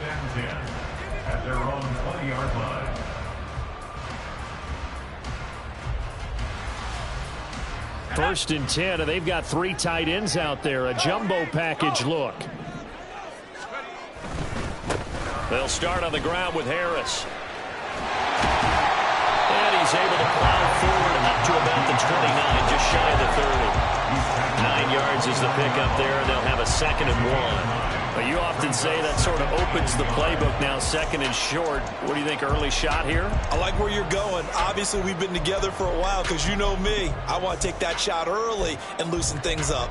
and 10 at their own 20-yard line. First and 10, and they've got 3 tight ends out there. A jumbo package look. They'll start on the ground with Harris. And he's able to plow forward up to about the 29, just shy of the 30. 9 yards is the pickup there, and they'll have a 2nd and 1. But you often say that sort of opens the playbook now, 2nd and short. What do you think, early shot here? I like where you're going. Obviously, we've been together for a while because you know me. I want to take that shot early and loosen things up.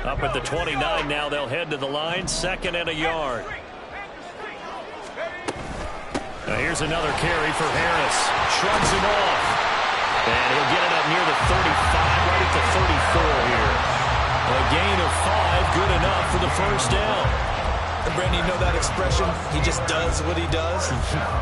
Up at the 29 now, they'll head to the line, 2nd and a yard. Now here's another carry for Harris. Shrugs him off. And he'll get it up near the 35, right at the 34 here. A gain of 5, good enough for the first down. And Brandon, you know that expression, he just does what he does?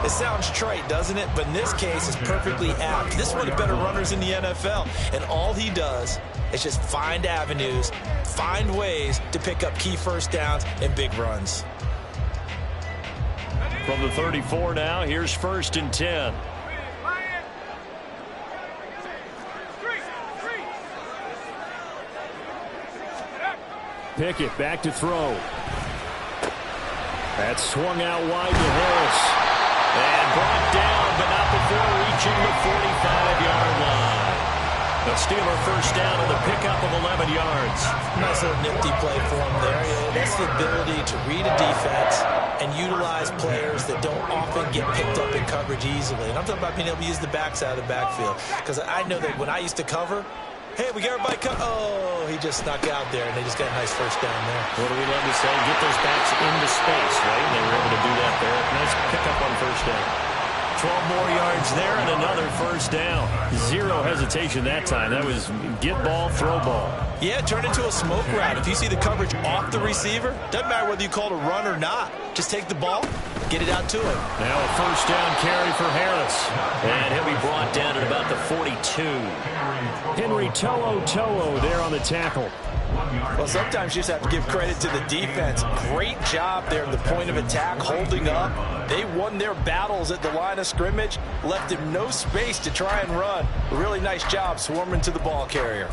It sounds trite, doesn't it? But in this case, it's perfectly apt. This is one of the better runners in the NFL. And all he does is just find avenues, find ways to pick up key first downs and big runs. From the 34 now, here's 1st and 10. Pickett back to throw. That's swung out wide to Harris. And brought down, but not before reaching the 45-yard line. The Steeler first down on the pickup of 11 yards. Nice little nifty play for him there. That's the ability to read a defense and utilize players that don't often get picked up in coverage easily. And I'm talking about being able to use the backside of the backfield. Because I know that when I used to cover, hey, we got everybody cut. Oh, he just snuck out there, and they just got a nice first down there. What do we love to say? Get those backs into space, right? And they were able to do that there. Nice pickup on first down. 12 more yards there and another first down. Zero hesitation that time. That was get ball, throw ball. Yeah, turn into a smoke route. If you see the coverage off the receiver, doesn't matter whether you call it a run or not. Just take the ball, get it out to him. Now a first down carry for Harris. And he'll be brought down at about the 42. Henry To'o there on the tackle. Well, sometimes you just have to give credit to the defense. Great job there at the point of attack, holding up. They won their battles at the line of scrimmage, left him no space to try and run. A really nice job swarming to the ball carrier.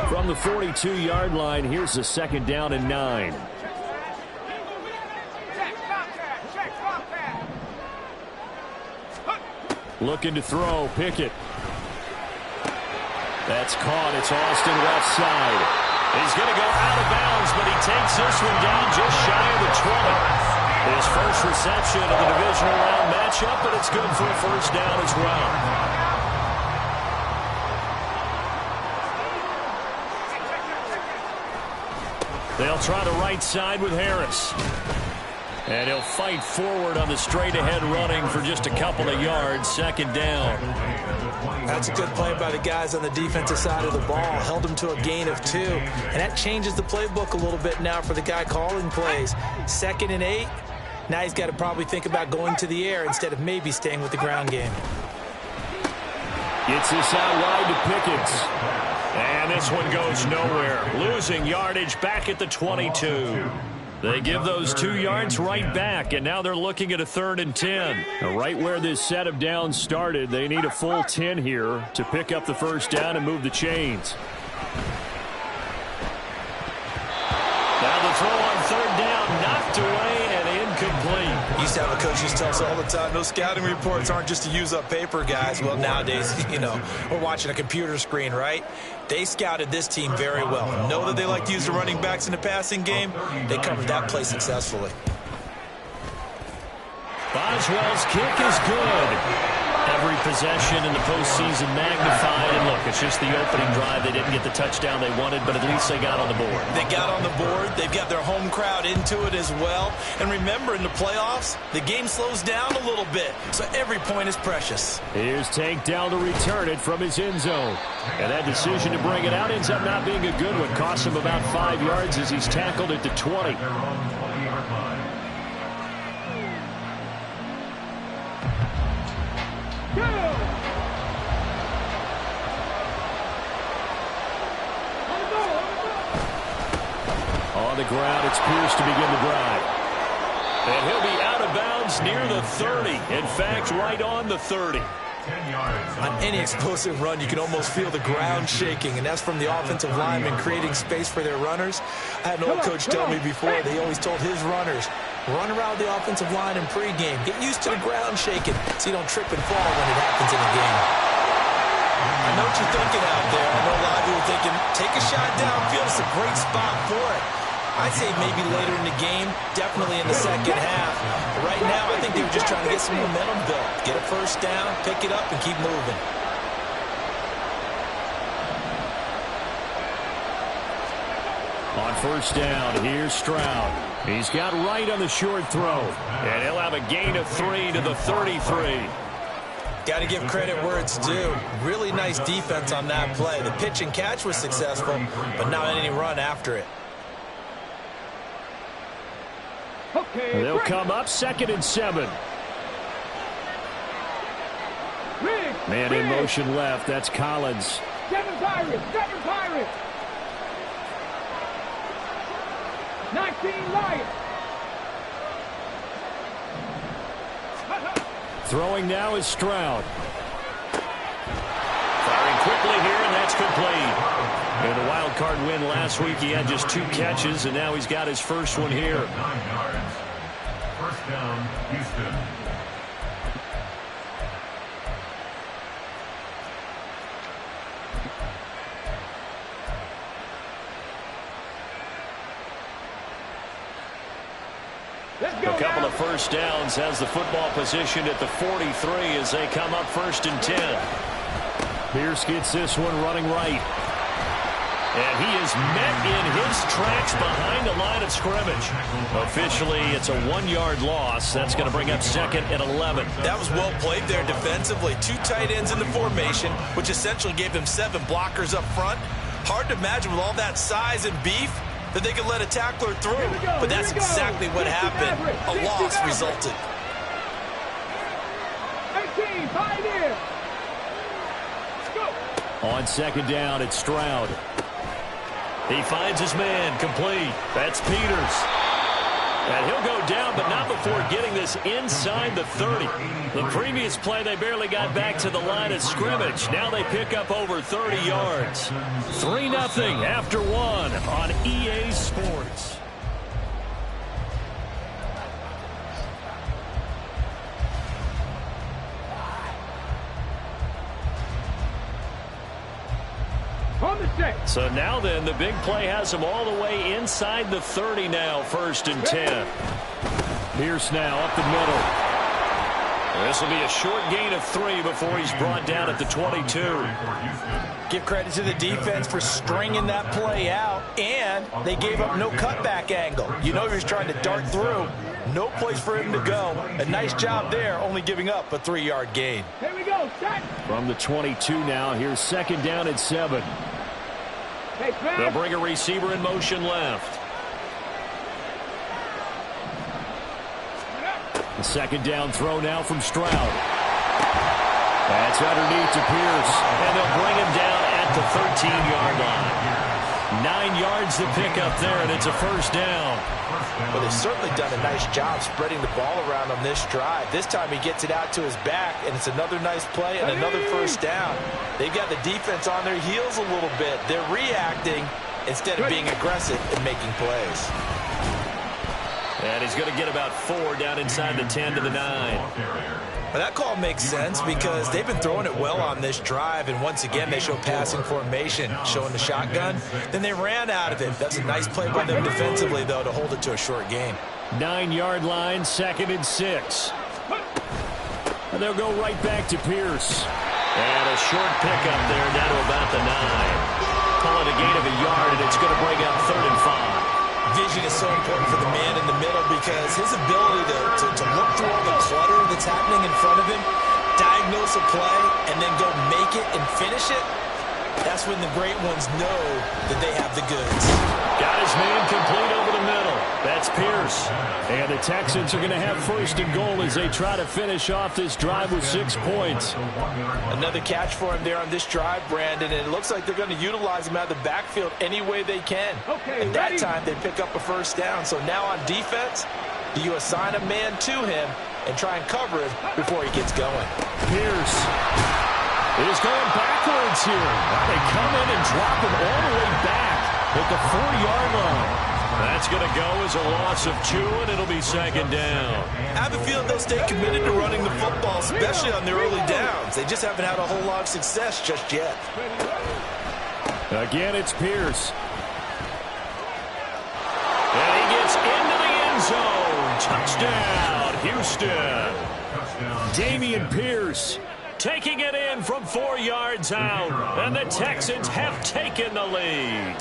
From the 42-yard line, here's the 2nd down and 9. Looking to throw, Pickett. That's caught. It's Austin left side. He's going to go out of bounds, but he takes this one down just shy of the 20. His first reception of the divisional round matchup, but it's good for a first down as well. They'll try the right side with Harris. And he'll fight forward on the straight-ahead running for just a couple of yards. 2nd down. That's a good play by the guys on the defensive side of the ball. Held him to a gain of 2. And that changes the playbook a little bit now for the guy calling plays. 2nd and 8. Now he's got to probably think about going to the air instead of maybe staying with the ground game. Gets this out wide to Pickett. And this one goes nowhere. Losing yardage back at the 22. They give those 2 yards right back, and now they're looking at a 3rd and 10. Now, right where this set of downs started, they need a full 10 here to pick up the first down and move the chains. Now the throw on 3rd down, knocked away and incomplete. Used to have a coach used to tell us all the time, those scouting reports aren't just to use up paper, guys. Well, nowadays, we're watching a computer screen, right? They scouted this team very well. Know that they like to use the running backs in the passing game. They covered that play successfully. Boswell's kick is good. Every possession in the postseason magnified. And look, it's just the opening drive. They didn't get the touchdown they wanted, but at least they got on the board. They got on the board. They've got their home crowd into it as well. And remember, in the playoffs, the game slows down a little bit, so every point is precious. Here's Tank down to return it from his end zone. And that decision to bring it out ends up not being a good one. Costs him about 5 yards as he's tackled at the 20. On the ground, it's Pierce to begin the drive. And he'll be out of bounds near the 30. In fact, right on the 30. 10 yards. On any explosive run, you can almost feel the ground shaking, and that's from the offensive linemen creating space for their runners. I had an old coach tell me before that he always told his runners, run around the offensive line in pregame. Get used to the ground shaking so you don't trip and fall when it happens in a game. I know what you're thinking out there. I know a lot of you are thinking, take a shot downfield. It's a great spot for it. I'd say maybe later in the game, definitely in the second half. But right now, I think they were just trying to get some momentum built. Get a first down, pick it up, and keep moving. On first down, here's Stroud. He's got right on the short throw. And he'll have a gain of 3 to the 33. Got to give credit where it's due. Really nice defense on that play. The pitch and catch was successful, but not any run after it. They'll come up 2nd and 7. Man in motion left. That's Collins. 7 Pirates. 19 Lions. Throwing now is Stroud. Firing quickly here, and that's complete. In the wild card win last week, he had just 2 catches, and now he's got his first one here. 9 yards. First down, Houston. A couple of first downs has the football position at the 43 as they come up 1st and 10. Pierce gets this one running right. And he is met in his tracks behind the line of scrimmage. Officially, it's a 1-yard loss. That's going to bring up 2nd and 11. That was well played there defensively. 2 tight ends in the formation, which essentially gave them 7 blockers up front. Hard to imagine with all that size and beef that they could let a tackler through. But that's exactly what happened. A loss resulted. 18, 5 in. On 2nd down, it's Stroud. He finds his man, complete. That's Peters. And he'll go down, but not before getting this inside the 30. The previous play, they barely got back to the line of scrimmage. Now they pick up over 30 yards. 3-0 after 1 on EA Sports. So now then, the big play has him all the way inside the 30 now, 1st and 10. Pierce now up the middle. This will be a short gain of 3 before he's brought down at the 22. Give credit to the defense for stringing that play out, and they gave up no cutback angle. You know he was trying to dart through. No place for him to go. A nice job there, only giving up a 3-yard gain. Here we go, set. From the 22 now, here's 2nd down at 7. They'll bring a receiver in motion left. The 2nd down throw now from Stroud. That's underneath to Pierce, and they'll bring him down at the 13-yard line. 9 yards to pick up there, and it's a 1st down. Well, they've certainly done a nice job spreading the ball around on this drive. This time he gets it out to his back, and it's another nice play and another 1st down. They've got the defense on their heels a little bit. They're reacting instead of being aggressive and making plays. And he's going to get about 4 down inside the 10 to the 9. Well, that call makes sense because they've been throwing it well on this drive, and once again they show passing formation, showing the shotgun. Then they ran out of it. That's a nice play by them defensively, though, to hold it to a short gain. 9-yard line, 2nd and 6. And they'll go right back to Pierce. And a short pickup there down to about the 9. Call it a gain of a yard, and it's going to bring up 3rd and 5. Vision is so important for the man in the middle because his ability to look through all the clutter that's happening in front of him, diagnose a play, and then go make it and finish it, that's when the great ones know that they have the goods. Got his man complete over the middle. That's Pierce. And the Texans are going to have first and goal as they try to finish off this drive with 6 points. Another catch for him there on this drive, Brandon, and it looks like they're going to utilize him out of the backfield any way they can. And that time they pick up a first down. So now on defense, do you assign a man to him and try and cover him before he gets going? Pierce is going backwards here. They come in and drop him all the way back at the 4-yard line. That's going to go as a loss of 2, and it'll be second down. I have a feeling they'll stay committed to running the football, especially on their early downs. They just haven't had a whole lot of success just yet. Again, it's Pierce. And he gets into the end zone. Touchdown, Houston. Dameon Pierce taking it in from 4 yards out. And the Texans have taken the lead.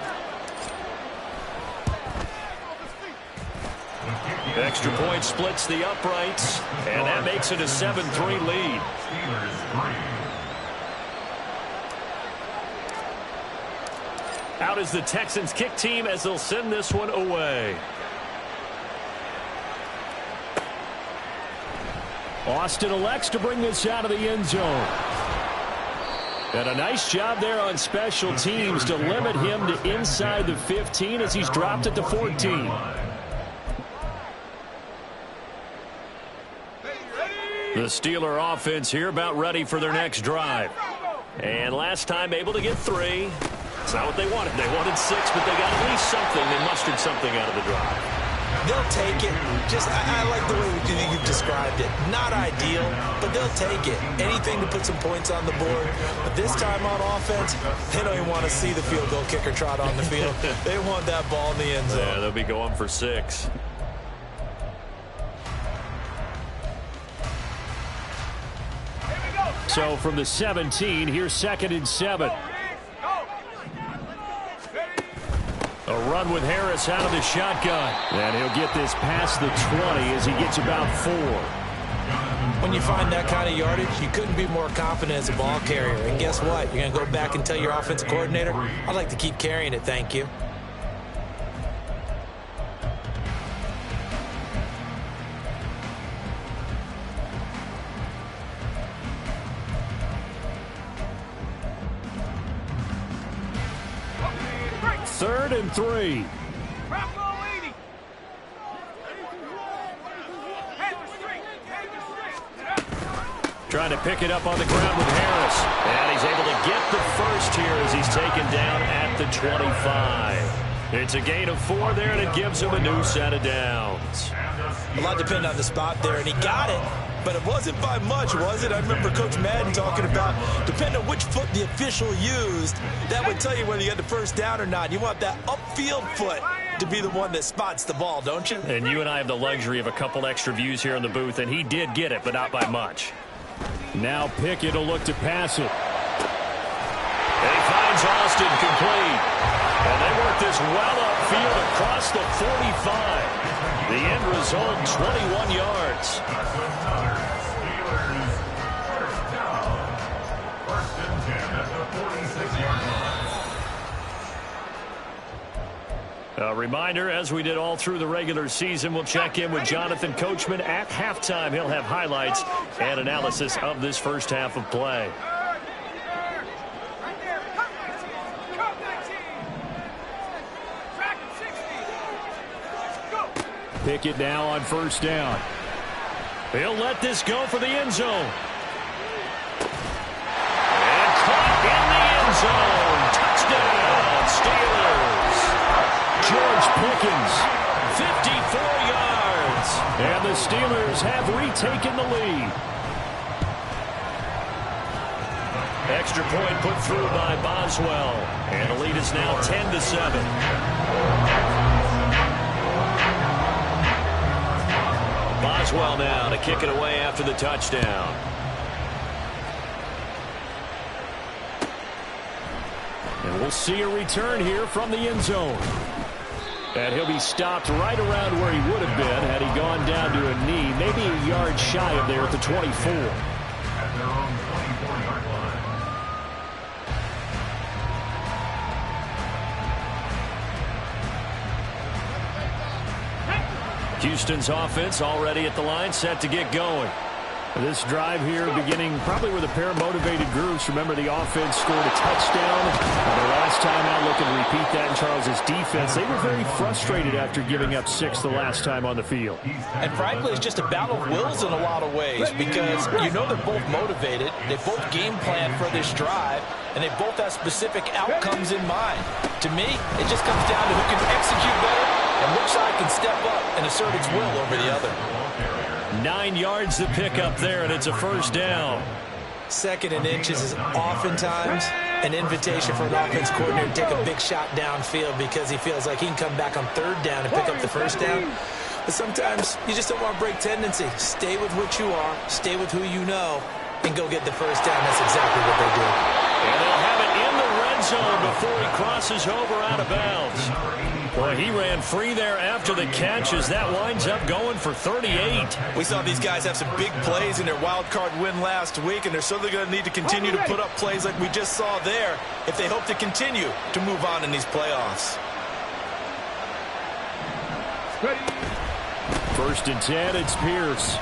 Extra point splits the uprights, and that makes it a 7-3 lead. Out is the Texans kick team as they'll send this one away. Austin elects to bring this out of the end zone. And a nice job there on special teams to limit him to inside the 15 as he's dropped it to 14. The Steeler offense here about ready for their next drive. And last time able to get 3. It's not what they wanted. They wanted 6, but they got at least something. They mustered something out of the drive. They'll take it. I like the way you've described it. Not ideal, but they'll take it. Anything to put some points on the board. But this time on offense, they don't even want to see the field goal kicker trot on the field. They want that ball in the end zone. Yeah, they'll be going for 6. So from the 17, here's 2nd and 7. A run with Harris out of the shotgun. And he'll get this past the 20 as he gets about 4. When you find that kind of yardage, you couldn't be more confident as a ball carrier. And guess what? You're going to go back and tell your offensive coordinator, I'd like to keep carrying it, thank you. Third and 3. Trying to pick it up on the ground with Harris. And he's able to get the first here as he's taken down at the 25. It's a gain of 4 there, and it gives him a new set of downs. A lot depended on the spot there, and he got it. But it wasn't by much, was it? I remember Coach Madden talking about, depending on which foot the official used, that would tell you whether you had the first down or not. You want that upfield foot to be the one that spots the ball, don't you? And you and I have the luxury of a couple extra views here in the booth, and he did get it, but not by much. Now Pickett will look to pass it. And he finds Austin complete. And they work this well upfield across the 45. The end result, 21 yards. A reminder, as we did all through the regular season, we'll check in with Jonathan Coachman at halftime. He'll have highlights and analysis of this first half of play. Pickett now on first down. He'll let this go for the end zone. And caught in the end zone. Touchdown, Steelers. George Pickens, 54 yards. And the Steelers have retaken the lead. Extra point put through by Boswell. And the lead is now 10-7. Boswell now to kick it away after the touchdown. And we'll see a return here from the end zone. And he'll be stopped right around where he would have been had he gone down to a knee, maybe a yard shy of there at the 24. At their own 24-yard line. Houston's offense already at the line, set to get going. This drive here beginning probably with a pair of motivated groups. Remember, the offense scored a touchdown. The last time out, looking to repeat that in Charles' defense. They were very frustrated after giving up 6 the last time on the field. And frankly, it's just a battle of wills in a lot of ways because you know they're both motivated. They both game plan for this drive, and they both have specific outcomes in mind. To me, it just comes down to who can execute better and which side can step up and assert its will over the other. 9 yards to pick up there, and it's a first down. 2nd and inches is oftentimes an invitation for an offense coordinator to take a big shot downfield because he feels like he can come back on 3rd down and pick up the first down. But sometimes you just don't want to break tendency. Stay with what you are, stay with who you know, and go get the first down. That's exactly what they do. And they'll have it in the red zone before he crosses over out of bounds. Boy, he ran free there after the catch as that winds up going for 38. We saw these guys have some big plays in their wild card win last week, and they're certainly going to need to continue to put up plays like we just saw there if they hope to continue to move on in these playoffs. 1st and 10, it's Pierce.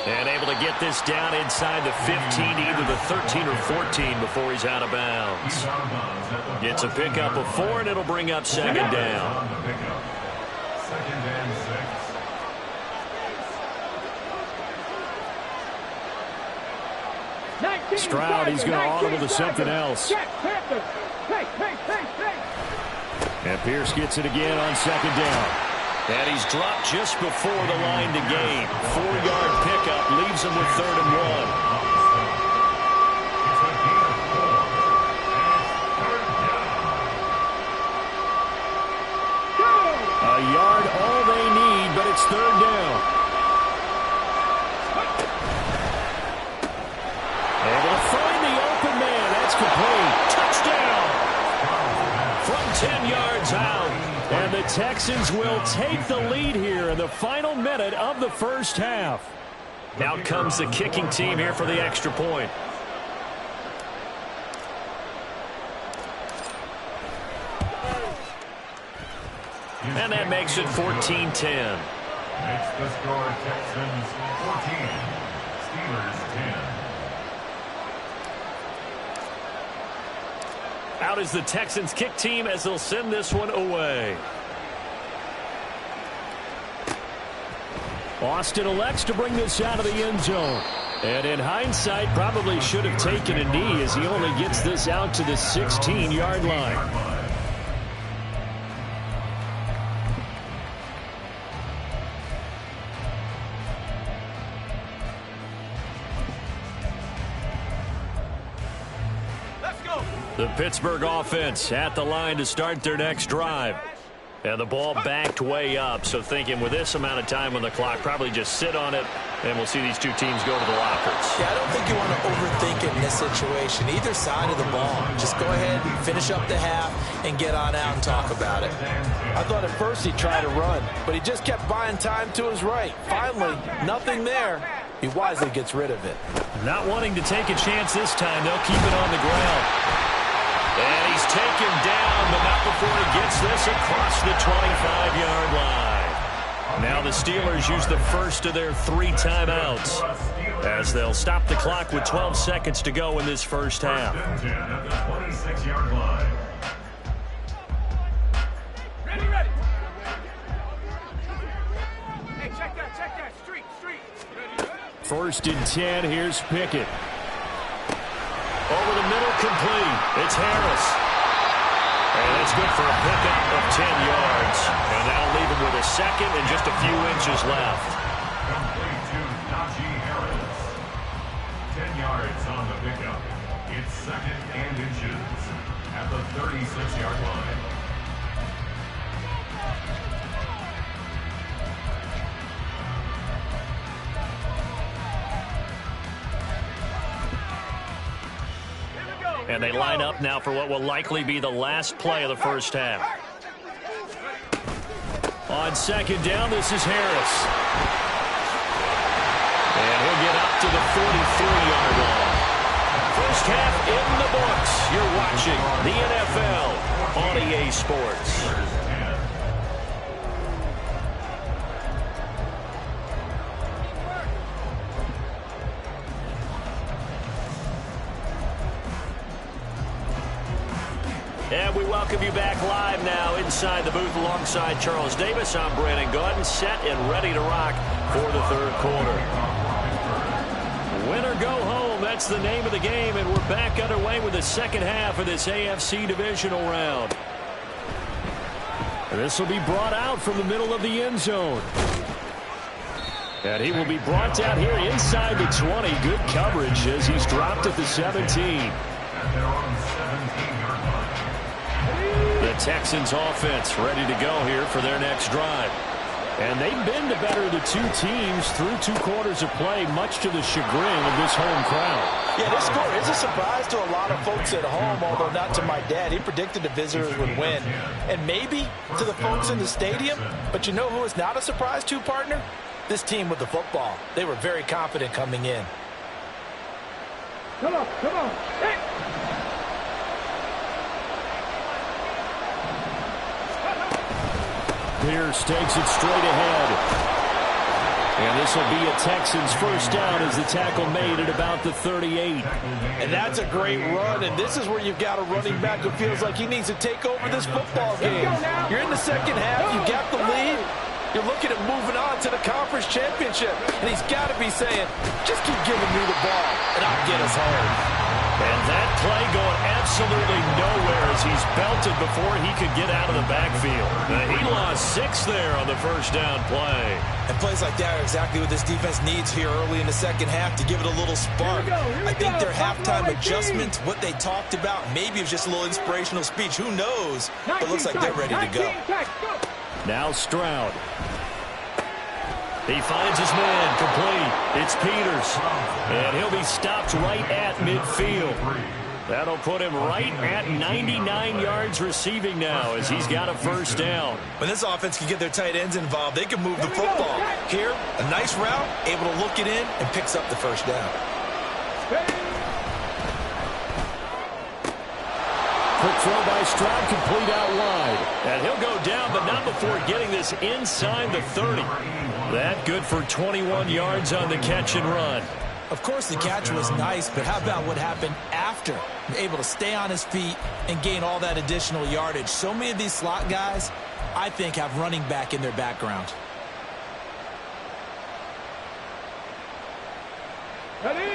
And able to get this down inside the 15, either the 13 or 14 before he's out of bounds. Gets a pickup of 4, and it'll bring up 2nd down. 2nd and 6. Stroud, he's going to audible to something else. And Pierce gets it again on 2nd down. And he's dropped just before the line to gain. 4-yard pickup leaves him with 3rd and 1. A yard, all they need, but it's 3rd down. Able to find the open man. That's complete. Touchdown! From 10 yards out. And the Texans will take the lead here in the final minute of the first half. Out comes the kicking team here for the extra point. And that makes it 14-10. Makes the score Texans 14, Steelers 10. Out is the Texans kick team as they'll send this one away. Austin elects to bring this out of the end zone. And in hindsight, probably should have taken a knee as he only gets this out to the 16-yard line. The Pittsburgh offense at the line to start their next drive. And the ball backed way up, so thinking with this amount of time on the clock, probably just sit on it, and we'll see these two teams go to the lockers. Yeah, I don't think you want to overthink it in this situation. Either side of the ball. Just go ahead, finish up the half, and get on out and talk about it. I thought at first he'd try to run, but he just kept buying time to his right. Finally, nothing there. He wisely gets rid of it. Not wanting to take a chance this time, they'll keep it on the ground. And he's taken down, but not before he gets this across the 25-yard line. Now the Steelers use the first of their 3 timeouts as they'll stop the clock with 12 seconds to go in this first half. 10 at the 26-yard line. Ready. Hey, check that. Street. 1st and 10, here's Pickett. Over the middle, complete. It's Harris. And it's good for a pickup of 10 yards. And that'll leave him with a second and just a few inches left. Complete to Najee Harris. 10 yards on the pickup. It's 2nd and inches at the 36-yard line. And they line up now for what will likely be the last play of the first half. On 2nd down, this is Harris. And he'll get up to the 43-yard line. First half in the books. You're watching the NFL on EA Sports. welcome you back live now inside the booth alongside Charles Davis. I'm Brandon Gaudin, set and ready to rock for the third quarter. Win or go home, that's the name of the game, and we're back underway with the second half of this AFC divisional round. This will be brought out from the middle of the end zone. And he will be brought down here inside the 20. Good coverage as he's dropped at the 17. The Texans offense ready to go here for their next drive. And they've been the better of the two teams through 2 quarters of play, much to the chagrin of this home crowd. Yeah, this score is a surprise to a lot of folks at home, although not to my dad. He predicted the visitors would win. And maybe to the folks in the stadium. But you know who is not a surprise to, partner? This team with the football. They were very confident coming in. Come on, come on. Hey! Pierce takes it straight ahead. And this will be a Texans first down as the tackle made at about the 38. And that's a great run, and this is where you've got a running back who feels like he needs to take over this football game. You're in the second half, you got the lead. You're looking at moving on to the conference championship, and he's got to be saying, just keep giving me the ball, and I'll get us home. And that play going absolutely nowhere as he's belted before he could get out of the backfield. He lost 6 there on the first down play. And plays like that are exactly what this defense needs here early in the second half to give it a little spark. I think their halftime adjustments, what they talked about, maybe it was just a little inspirational speech. Who knows? But it looks like they're ready to go. Now Stroud. He finds his man complete. It's Peters. And he'll be stopped right at midfield. That'll put him right at 99 yards receiving now as he's got a first down. When this offense can get their tight ends involved, they can move the football. Here, a nice route, able to look it in, and picks up the first down. Quick throw by Stroud, complete out wide. And he'll go down, but not before getting this inside the 30. That good for 21 yards on the catch and run. Of course, the catch was nice, but how about what happened after? Able to stay on his feet and gain all that additional yardage. So many of these slot guys, I think, have running back in their background. Ready!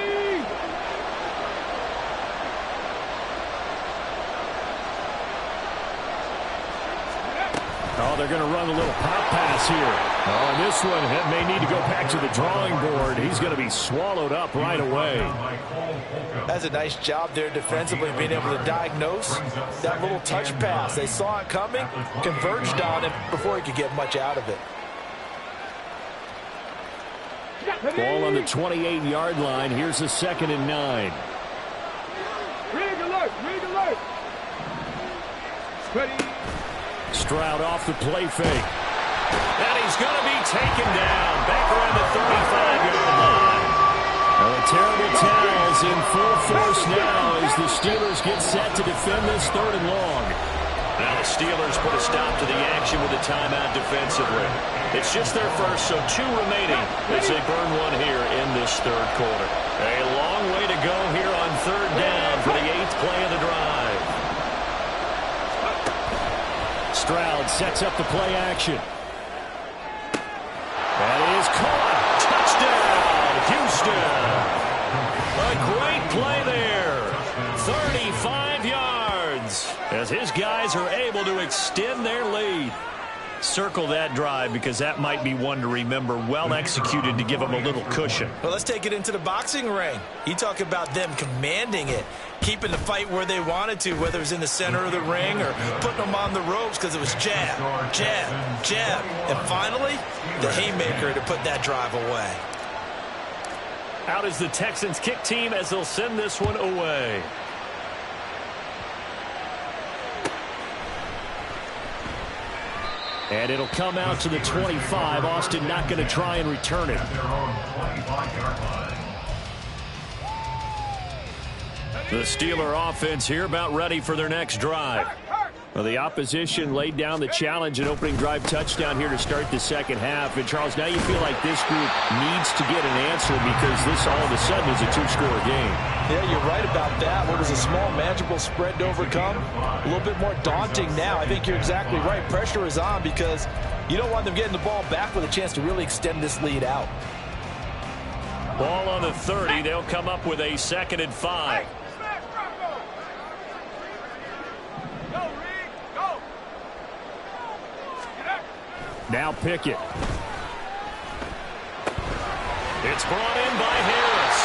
Oh, they're going to run a little pop pass here. Oh, and this one may need to go back to the drawing board. He's going to be swallowed up right away. That's a nice job there defensively, being able to diagnose that little touch pass. They saw it coming, converged on it before he could get much out of it. Ball on the 28-yard line. Here's a 2nd and 9. Rig alert! Rig alert! Ready! Stroud off the play fake. And he's going to be taken down back around the 35-yard line. Well, a terrible tackles in full force now as the Steelers get set to defend this 3rd and long. Now the Steelers put a stop to the action with a timeout defensively. It's just their first, so 2 remaining as they burn one here in this 3rd quarter. A long way to go here on 3rd down for the 8th play of the drive. Stroud sets up the play action. That is caught. Touchdown, Houston. A great play there. 35 yards as his guys are able to extend their lead. Circle that drive because that might be one to remember. Well executed to give them a little cushion. Well, let's take it into the boxing ring. You talk about them commanding it, keeping the fight where they wanted to, whether it was in the center of the ring or putting them on the ropes because it was jab, jab, jab. And finally, the haymaker to put that drive away. Out is the Texans kick team as they'll send this one away. And it'll come out to the 25. Austin not going to try and return it. The Steeler offense here about ready for their next drive. Well, the opposition laid down the challenge and opening drive touchdown here to start the second half. And, Charles, now you feel like this group needs to get an answer because this all of a sudden is a two-score game. Yeah, you're right about that. What was a small, manageable spread to overcome, a little bit more daunting now. I think you're exactly right. Pressure is on because you don't want them getting the ball back with a chance to really extend this lead out. Ball on the 30. They'll come up with a 2nd and 5. Now Pickett. It's brought in by Harris.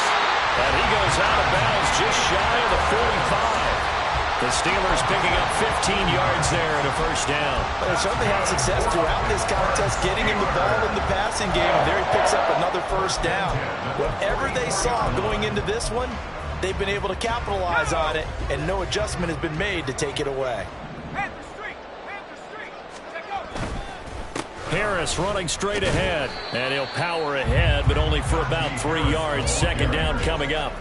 And he goes out of bounds just shy of the 45. The Steelers picking up 15 yards there and a first down. They certainly had success throughout this contest getting him the ball in the passing game. And there he picks up another first down. Whatever they saw going into this one, they've been able to capitalize on it, and no adjustment has been made to take it away. Harris running straight ahead, and he'll power ahead, but only for about 3 yards. 2nd down coming up.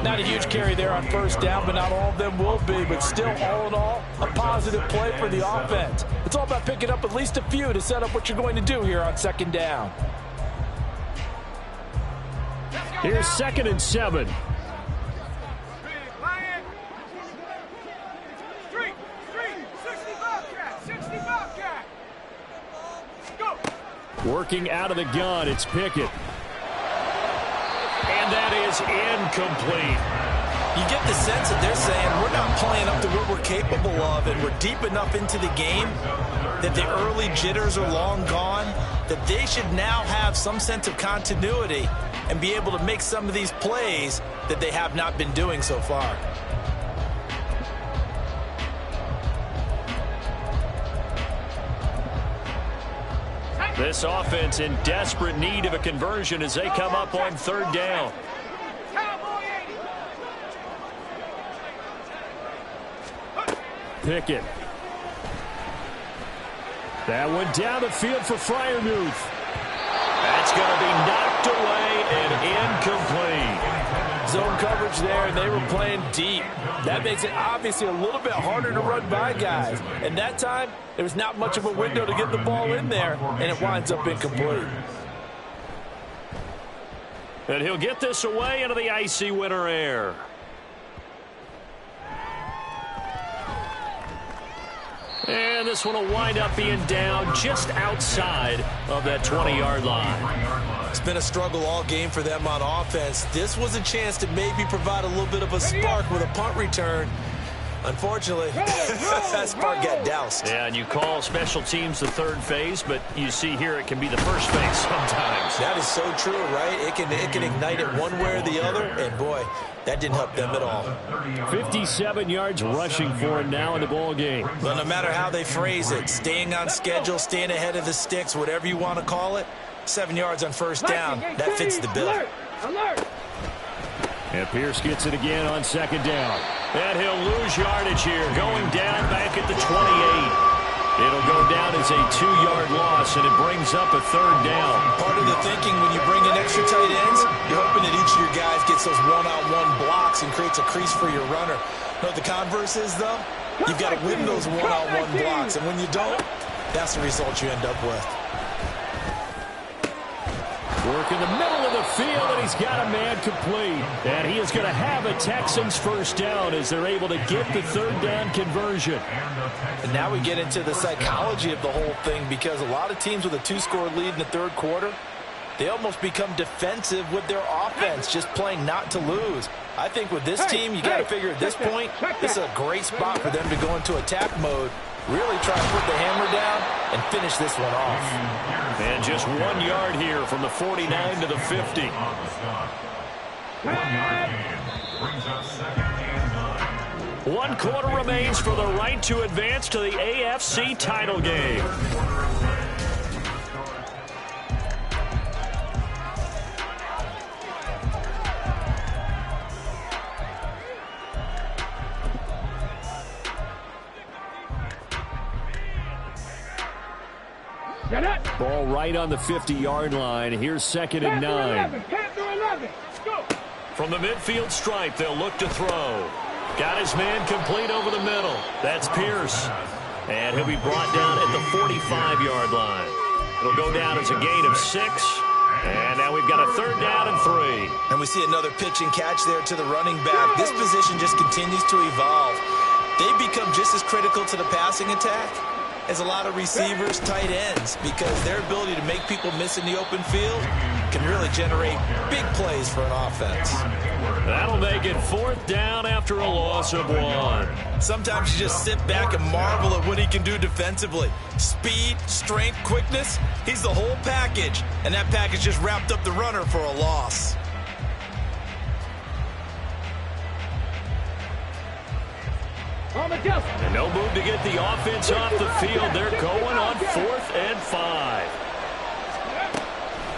Not a huge carry there on first down, but not all of them will be. But still, all in all, a positive play for the offense. It's all about picking up at least a few to set up what you're going to do here on 2nd down. Here's 2nd and 7. Working out of the gun, it's Pickett. And that is incomplete. You get the sense that they're saying we're not playing up to what we're capable of, and we're deep enough into the game that the early jitters are long gone, that they should now have some sense of continuity and be able to make some of these plays that they have not been doing so far. This offense in desperate need of a conversion as they come up on 3rd down. Pickett. That one down the field for Freiermuth. That's going to be knocked away and incomplete. Zone coverage there, and they were playing deep. That makes it obviously a little bit harder to run by guys. And that time, there was not much of a window to get the ball in there, and it winds up incomplete. And he'll get this away into the icy winter air. And this one will wind up being down just outside of that 20-yard line. It's been a struggle all game for them on offense. This was a chance to maybe provide a little bit of a spark with a punt return. Unfortunately, that spark got doused. Yeah, and you call special teams the 3rd phase, but you see here it can be the 1st phase sometimes. That is so true, right? It can ignite it one way or the other, and boy, that didn't help them at all. 57 yards rushing for him now in the ball game. But no matter how they phrase it, staying on schedule, staying ahead of the sticks, whatever you want to call it, 7 yards on first down, that fits the bill. Alert! And Pierce gets it again on 2nd down. And he'll lose yardage here, going down back at the 28. It'll go down as a 2-yard loss, and it brings up a 3rd down. Part of the thinking when you bring in extra tight ends, you're hoping that each of your guys gets those one-on-one blocks and creates a crease for your runner. You know what the converse is, though? You've got to win those one-on-one blocks, and when you don't, that's the result you end up with. Work in the middle of the field, and he's got a man complete. And he is going to have a Texans first down as they're able to get the 3rd down conversion. And now we get into the psychology of the whole thing, because a lot of teams with a 2-score lead in the 3rd quarter, they almost become defensive with their offense, just playing not to lose. I think with this team, you got to figure at this point, this is a great spot for them to go into attack mode, really try to put the hammer down and finish this one off. And just 1 yard here from the 49 to the 50. 1 yard gain brings up 2nd and 9. 1 quarter remains for the right to advance to the AFC title game. Ball right on the 50-yard line. Here's 2nd and 9. From the midfield stripe, they'll look to throw. Got his man complete over the middle. That's Pierce. And he'll be brought down at the 45-yard line. It'll go down as a gain of 6. And now we've got a 3rd down and 3. And we see another pitch and catch there to the running back. This position just continues to evolve. They become just as critical to the passing attack as a lot of receivers, tight ends, because their ability to make people miss in the open field can really generate big plays for an offense. That'll make it 4th down after a loss of 1. Sometimes you just sit back and marvel at what he can do defensively. Speed, strength, quickness, he's the whole package. And that package just wrapped up the runner for a loss. And no move to get the offense off the field. They're going on 4th and 5.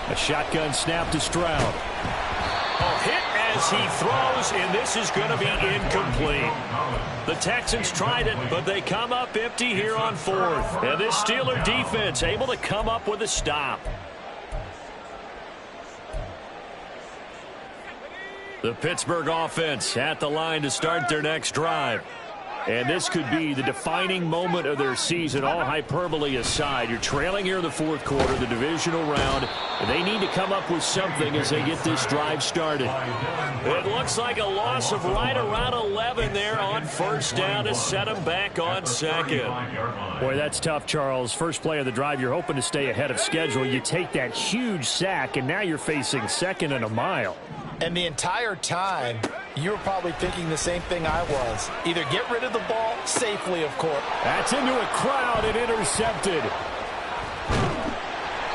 A shotgun snap to Stroud. A hit as he throws, and this is going to be incomplete. The Texans tried it, but they come up empty here on 4th. And this Steeler defense able to come up with a stop. The Pittsburgh offense at the line to start their next drive. And this could be the defining moment of their season, all hyperbole aside. You're trailing here in the 4th quarter, the divisional round. And they need to come up with something as they get this drive started. It looks like a loss of right around 11 there on 1st down to set them back on 2nd. Boy, that's tough, Charles. First play of the drive, you're hoping to stay ahead of schedule. You take that huge sack, and now you're facing 2nd and a mile. And the entire time, you were probably thinking the same thing I was. Either get rid of the ball safely, of course. That's into a crowd and intercepted.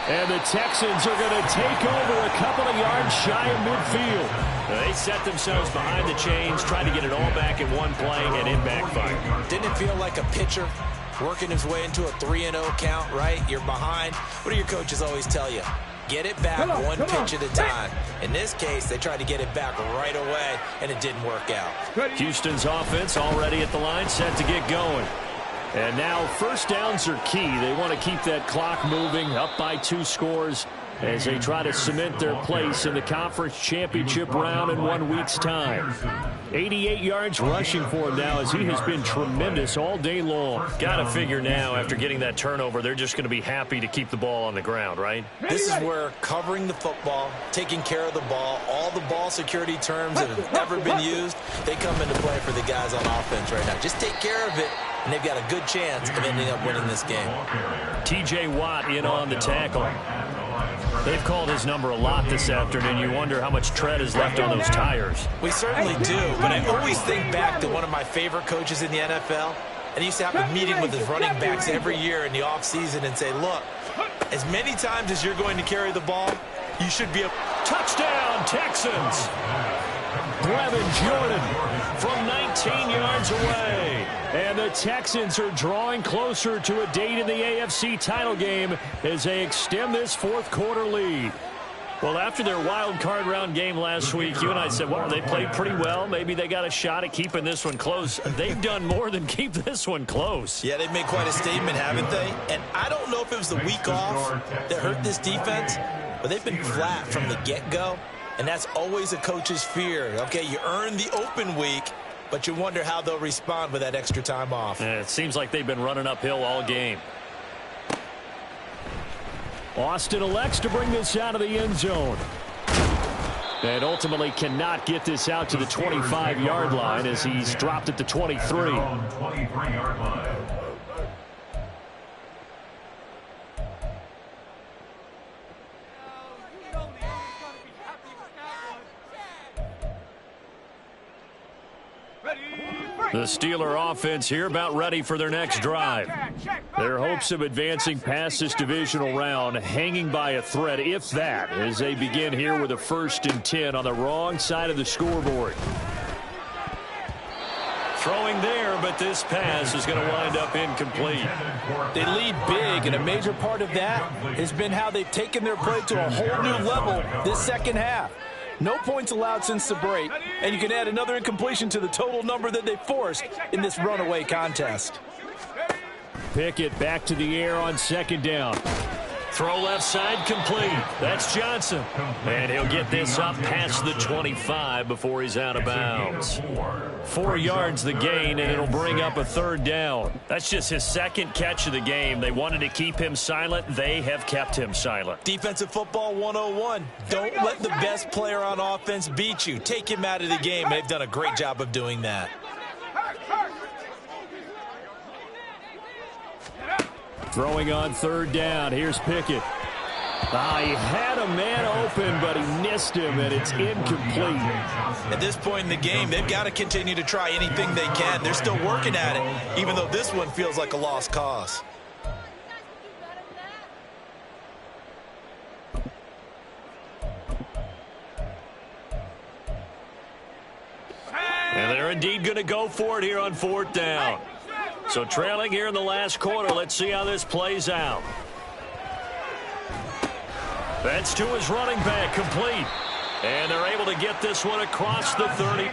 And the Texans are going to take over a couple of yards shy of midfield. They set themselves behind the chains, trying to get it all back in one play, and it backfired. Didn't it feel like a pitcher working his way into a 3-0 count, right? You're behind. What do your coaches always tell you? Get it back one pitch at a time. In this case, they tried to get it back right away, and it didn't work out. Houston's offense already at the line, set to get going. And now 1st downs are key. They want to keep that clock moving, up by 2 scores as they try to cement their place in the conference championship round in 1 week's time. 88 yards rushing for him now as he has been tremendous all day long. Got to figure now after getting that turnover, they're just going to be happy to keep the ball on the ground, right? This is where covering the football, taking care of the ball, all the ball security terms that have ever been used, they come into play for the guys on offense right now. Just take care of it, and they've got a good chance of ending up winning this game. T.J. Watt in on the tackle. They've called his number a lot this afternoon. You wonder how much tread is left on those tires. We certainly do, but I always think back to one of my favorite coaches in the NFL, and he used to have a meeting with his running backs every year in the offseason and say, look, as many times as you're going to carry the ball, you should be a touchdown, Texans. Brevin Jordan from 19 yards away. And the Texans are drawing closer to a date in the AFC title game as they extend this 4th quarter lead. Well, after their wild card round game last week, you and I said, well, they played pretty well. Maybe they got a shot at keeping this one close. They've done more than keep this one close. Yeah, they've made quite a statement, haven't they? And I don't know if it was the week off that hurt this defense, but they've been flat from the get-go. And that's always a coach's fear. Okay, you earn the open week, but you wonder how they'll respond with that extra time off. It seems like they've been running uphill all game. Austin elects to bring this out of the end zone. And ultimately cannot get this out to the 25-yard line as he's dropped at the 23. 23-yard line. The Steeler offense here about ready for their next drive. Their hopes of advancing past this divisional round hanging by a thread, if that, as they begin here with a 1st and 10 on the wrong side of the scoreboard. Throwing there, but this pass is going to wind up incomplete. They lead big, and a major part of that has been how they've taken their play to a whole new level this second half. No points allowed since the break, and you can add another incompletion to the total number that they forced in this runaway contest. Pickett back to the air on 2nd down. Throw left side complete. That's Johnson. And he'll get this up past the 25 before he's out of bounds. 4 yards the gain, and it'll bring up a 3rd down. That's just his 2nd catch of the game. They wanted to keep him silent. They have kept him silent. Defensive football 101. Don't let the best player on offense beat you. Take him out of the game. They've done a great job of doing that. Throwing on 3rd down. Here's Pickett. He had a man open, but he missed him, and it's incomplete. At this point in the game, they've got to continue to try anything they can. They're still working at it, even though this one feels like a lost cause. And they're indeed going to go for it here on 4th down. So trailing here in the last quarter. Let's see how this plays out. That's to his running back, complete. And they're able to get this one across the 30.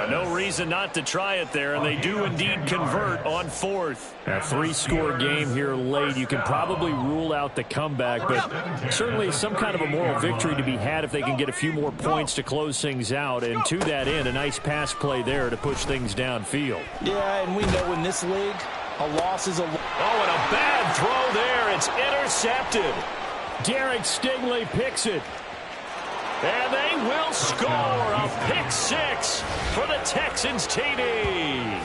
No reason not to try it there, and they do indeed convert on 4th. A 3-score game here late. You can probably rule out the comeback, but certainly some kind of a moral victory to be had if they can get a few more points to close things out. And to that end, a nice pass play there to push things downfield. Yeah, and we know in this league, a loss is a loss. Oh, and a bad throw there. It's intercepted. Derek Stingley picks it. And they will score a pick 6 for the Texans TD.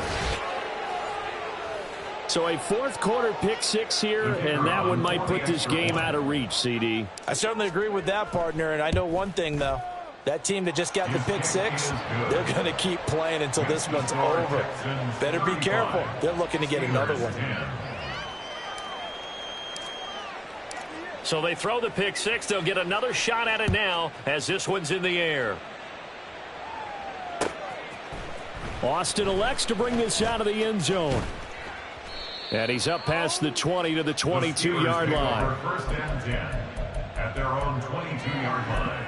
So a 4th quarter pick 6 here, and that one might put this game out of reach, CD. I certainly agree with that, partner, and I know one thing, though. That team that just got the pick 6, they're going to keep playing until this one's over. Better be careful. They're looking to get another one. So they throw the pick 6. They'll get another shot at it now as this one's in the air. Austin elects to bring this out of the end zone. And he's up past the 20 to the 22-yard line. First and 10 at their own 22-yard line.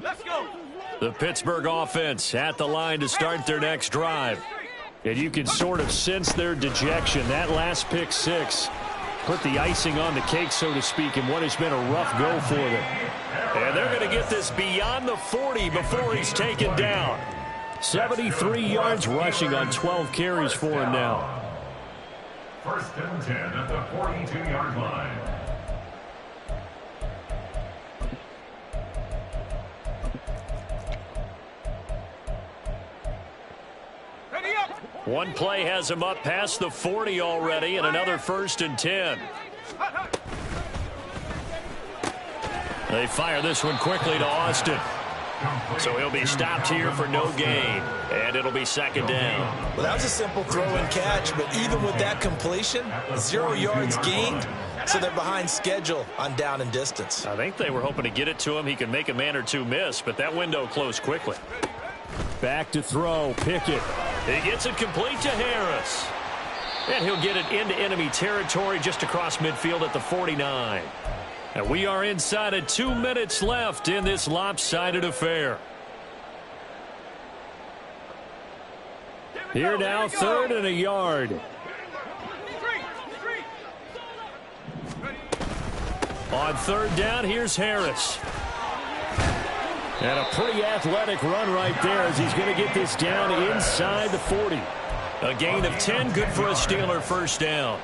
Let's go. The Pittsburgh offense at the line to start their next drive. And you can sort of sense their dejection. That last pick 6 put the icing on the cake, so to speak, in what has been a rough go for them. And they're going to get this beyond the 40 before he's taken down. 73 yards rushing on 12 carries for him now. First and 10 at the 42-yard line. One play has him up past the 40 already, and another first and 10. They fire this one quickly to Austin. So he'll be stopped here for no gain, and it'll be second down. Well, that was a simple throw and catch, but even with that completion, 0 yards gained, so they're behind schedule on down and distance. I think they were hoping to get it to him. He could make a man or two miss, but that window closed quickly. Back to throw. Pickett. He gets it complete to Harris. And he'll get it into enemy territory just across midfield at the 49. And we are inside of 2 minutes left in this lopsided affair. Here now, 3rd and a yard. On 3rd down, here's Harris. And a pretty athletic run right there as he's going to get this down inside the 40. A gain of 10, good for a Steeler first down.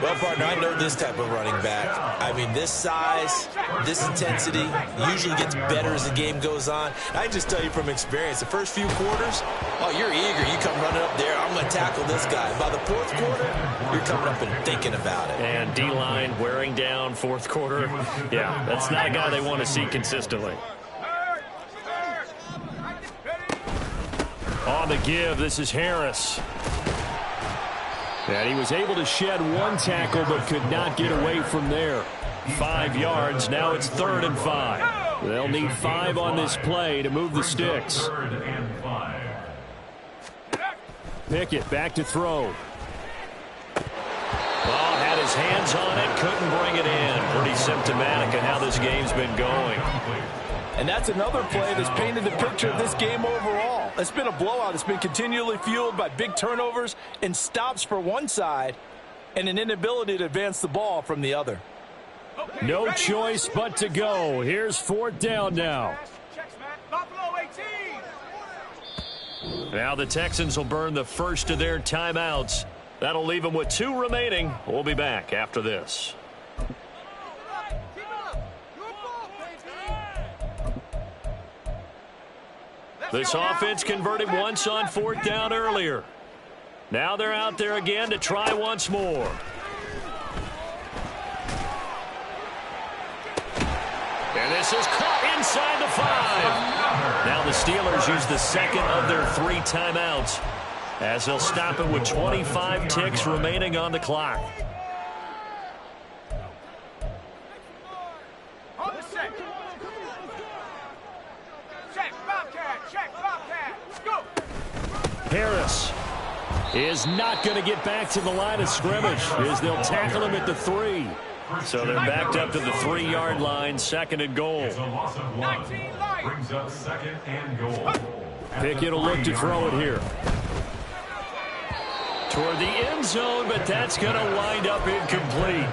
Well, partner, I know this type of running back. I mean, this size, this intensity usually gets better as the game goes on. I can just tell you from experience, the first few quarters, oh, you're eager. You come running up there, I'm going to tackle this guy. By the 4th quarter, you're coming up and thinking about it. And D-line wearing down 4th quarter. Yeah, that's not a guy they want to see consistently. On the give, this is Harris. And he was able to shed 1 tackle but could not get away from there. 5 yards. Now it's 3rd and 5. They'll need 5 on this play to move the sticks. 3rd and 5. Pickett back to throw. Ball had his hands on it, couldn't bring it in. Pretty symptomatic of how this game's been going. And that's another play that's painted the picture of this game overall. It's been a blowout. It's been continually fueled by big turnovers and stops for one side and an inability to advance the ball from the other. No choice but to go. Here's 4th down now. Now the Texans will burn the first of their timeouts. That'll leave them with 2 remaining. We'll be back after this. This offense converted once on 4th down earlier. Now they're out there again to try once more. And this is caught inside the 5. Now the Steelers use the 2nd of their 3 timeouts as they'll stop it with 25 ticks remaining on the clock. Harris is not going to get back to the line of scrimmage as they'll tackle him at the 3. So they're backed up to the 3-yard line, 2nd and goal. It's a loss of 1. Brings up 2nd and goal. Pickett will look to throw it here. Toward the end zone, but that's going to wind up incomplete.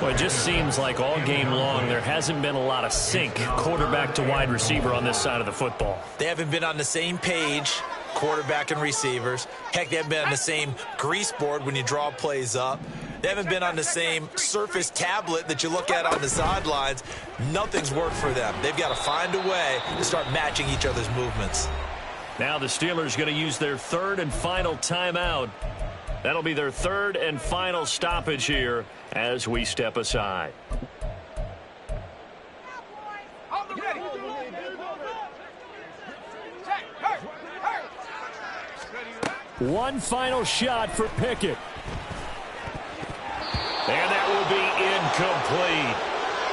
Well, it just seems like all game long there hasn't been a lot of sync quarterback to wide receiver on this side of the football. They haven't been on the same page, quarterback and receivers. Heck, they haven't been on the same grease board when you draw plays up. They haven't been on the same Surface tablet that you look at on the sidelines. Nothing's worked for them. They've got to find a way to start matching each other's movements. Now the Steelers going to use their 3rd and final timeout. That'll be their 3rd and final stoppage here as we step aside. One final shot for Pickett. And that will be incomplete.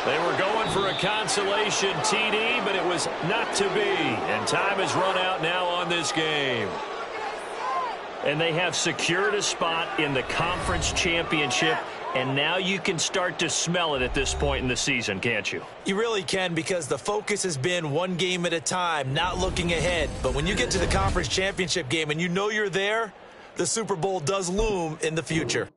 They were going for a consolation TD, but it was not to be. And time has run out now on this game. And they have secured a spot in the conference championship, and now you can start to smell it at this point in the season, can't you? You really can, because the focus has been one game at a time, not looking ahead. But when you get to the conference championship game and you know you're there, the Super Bowl does loom in the future.